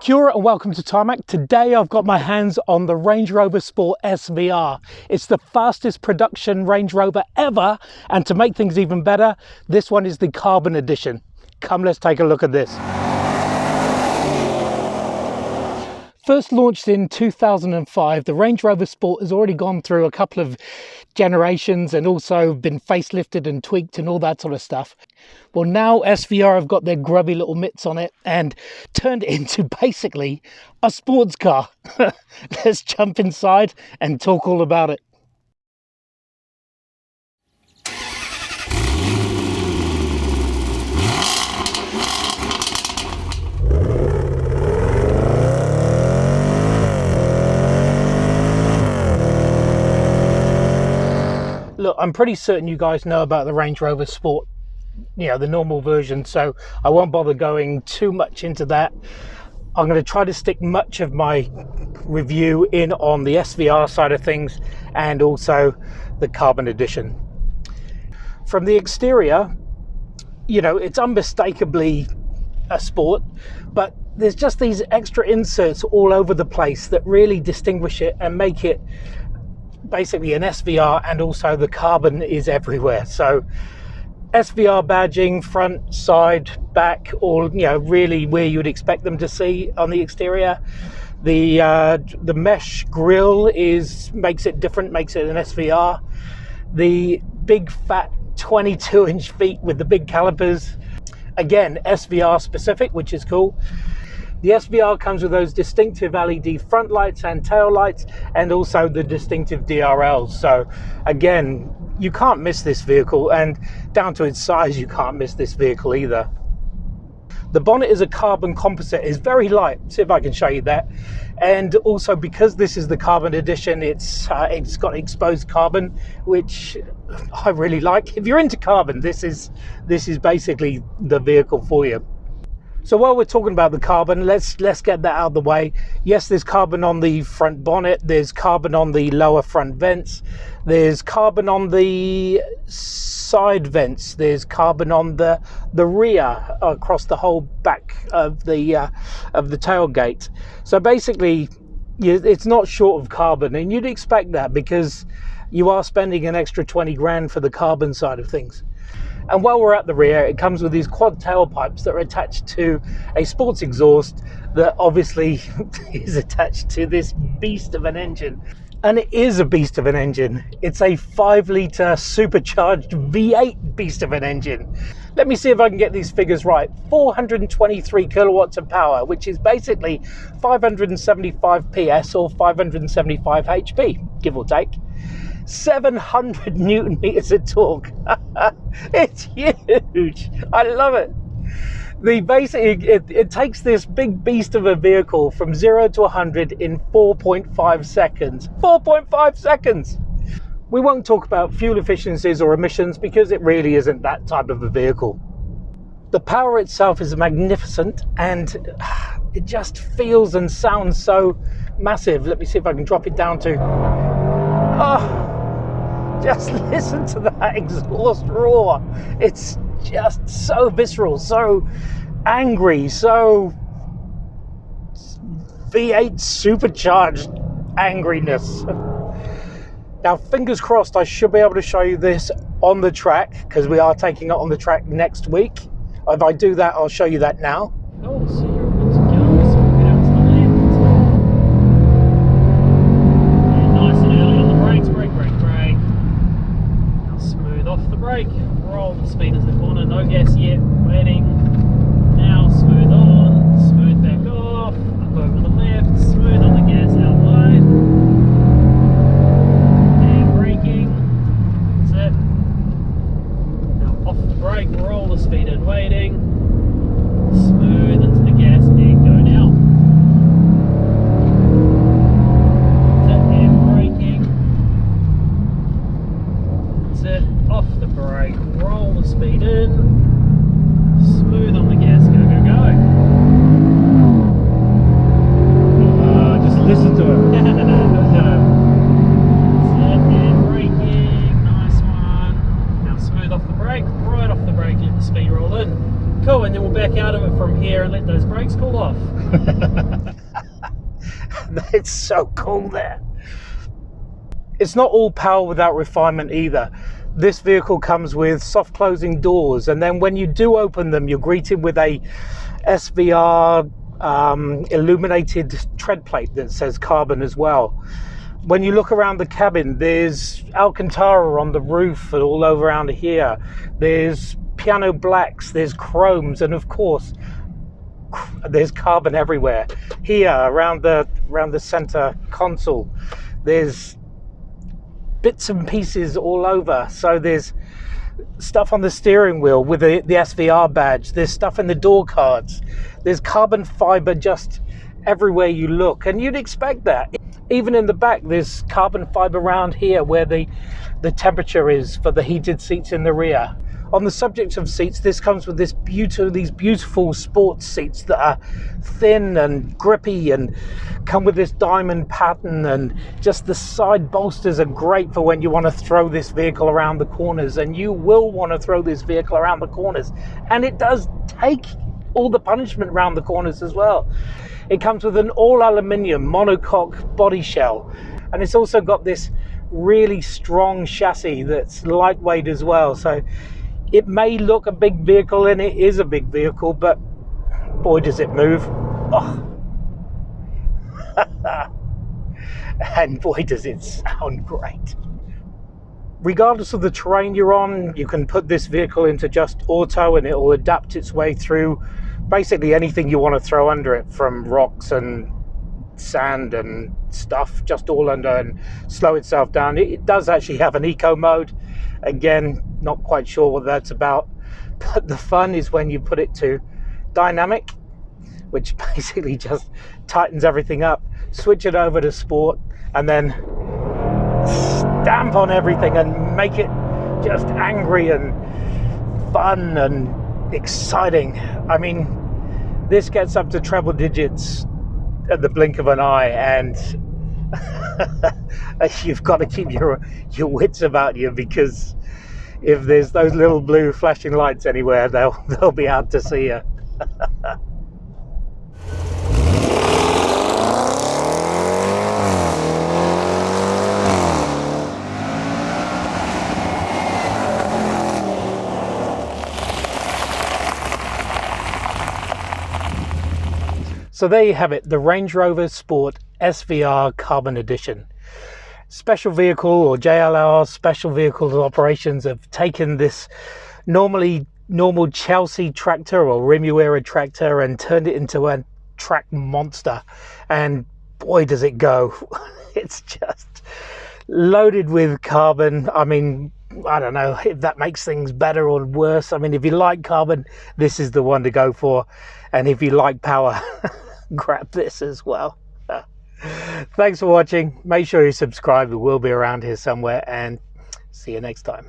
Kia ora and welcome to Tarmac. Today I've got my hands on the Range Rover Sport SVR. It's the fastest production Range Rover ever, and to make things even better, this one is the Carbon Edition. Come, let's take a look at this. First launched in 2005, the Range Rover Sport has already gone through a couple of generations and also been facelifted and tweaked and all that sort of stuff. Well, now SVR have got their grubby little mitts on it and turned it into basically a sports car. Let's jump inside and talk all about it. Look, I'm pretty certain you guys know about the Range Rover Sport, you know, the normal version, so I won't bother going too much into that. I'm going to try to stick much of my review in on the SVR side of things and also the Carbon Edition. From the exterior, you know, it's unmistakably a sport, but there's just these extra inserts all over the place that really distinguish it and make it basically an SVR, and also the Carbon is everywhere. So SVR badging, front, side, back, all, you know, really where you would expect them to see on the exterior. The mesh grille makes it different, makes it an SVR. The big fat 22-inch feet with the big calipers, again SVR specific, which is cool. The SVR comes with those distinctive LED front lights and tail lights, and also the distinctive DRLs. So again, you can't miss this vehicle, and down to its size, you can't miss this vehicle either. The bonnet is a carbon composite, it's very light. See if I can show you that. And also, because this is the Carbon Edition, it's got exposed carbon, which I really like. If you're into carbon, this is basically the vehicle for you. So while we're talking about the carbon, let's get that out of the way. Yes, there's carbon on the front bonnet, there's carbon on the lower front vents, there's carbon on the side vents, there's carbon on the rear across the whole back of the tailgate. So basically, it's not short of carbon, and you'd expect that because you are spending an extra 20 grand for the carbon side of things. And while we're at the rear, it comes with these quad tailpipes that are attached to a sports exhaust that obviously is attached to this beast of an engine. And it is a beast of an engine. It's a 5-litre supercharged V8 beast of an engine. Let me see if I can get these figures right. 423 kilowatts of power, which is basically 575 PS or 575 HP, give or take. 700 Newton meters of torque. It's huge. I love it. It takes this big beast of a vehicle from 0 to 100 in 4.5 seconds. 4.5 seconds. We won't talk about fuel efficiencies or emissions because it really isn't that type of a vehicle. The power itself is magnificent, and it just feels and sounds so massive. Let me see if I can drop it down to... just listen to that exhaust roar. It's just so visceral, so angry, so V8 supercharged angriness. Now, fingers crossed, I should be able to show you this on the track, because we are taking it on the track next week. If I do that, I'll show you that now. Oh, so you're good to go. So we'll get out to the left. Yeah, nice and early on the brakes. Brake. Now smooth off the brake. Roll the speed as the corner. No gas yet. Waiting. Now smooth on. Smooth back off. Up over the left. Smooth on the gas out wide. And braking. That's it. Now off the brake. Roll the speed in. Waiting. Smooth into the gas and go now. That's it, and braking. That's it, off the brake, roll the speed in, smooth on the gas, go. Just listen to it. That's it, and braking, nice one. Now smooth off the brake, right off the brake, let the speed roll in. Cool, and then we'll back out of it from here and let those brakes cool off. It's so cool there. It's not all power without refinement either. This vehicle comes with soft closing doors, and then when you do open them, you're greeted with a SVR illuminated tread plate that says Carbon as well. When you look around the cabin, there's Alcantara on the roof and all over around here. There's piano blacks, there's chromes, and of course there's carbon everywhere. Here around the center console, there's bits and pieces all over. So there's stuff on the steering wheel with the SVR badge, there's stuff in the door cards, there's carbon fiber just everywhere you look, and you'd expect that. Even in the back, there's carbon fiber around here where the temperature is for the heated seats in the rear. On the subject of seats, this comes with these beautiful sports seats that are thin and grippy and come with this diamond pattern, and just the side bolsters are great for when you want to throw this vehicle around the corners, and you will want to throw this vehicle around the corners, and it does take all the punishment around the corners as well. It comes with an all aluminium monocoque body shell, and it's also got this really strong chassis that's lightweight as well. So it may look a big vehicle, and it is a big vehicle, but boy does it move. Oh. And boy does it sound great. Regardless of the terrain you're on, you can put this vehicle into just auto and it will adapt its way through basically anything you want to throw under it, from rocks and sand and stuff, just all under, and slow itself down. It does actually have an eco mode. Again, not quite sure what that's about, but the fun is when you put it to dynamic, which basically just tightens everything up, switch it over to sport, and then stamp on everything and make it just angry and fun and exciting. I mean, this gets up to treble digits at the blink of an eye, and you've got to keep your wits about you, because if there's those little blue flashing lights anywhere, they'll be out to see you. So there you have it, the Range Rover Sport SVR Carbon Edition. Special vehicle, or JLR special vehicles operations, have taken this normal Chelsea tractor or Rimuera tractor and turned it into a track monster. And boy does it go. It's just loaded with carbon. I mean, I don't know if that makes things better or worse. I mean, if you like carbon, this is the one to go for. And if you like power, grab this as well. Thanks for watching. Make sure you subscribe. We will be around here somewhere, and see you next time.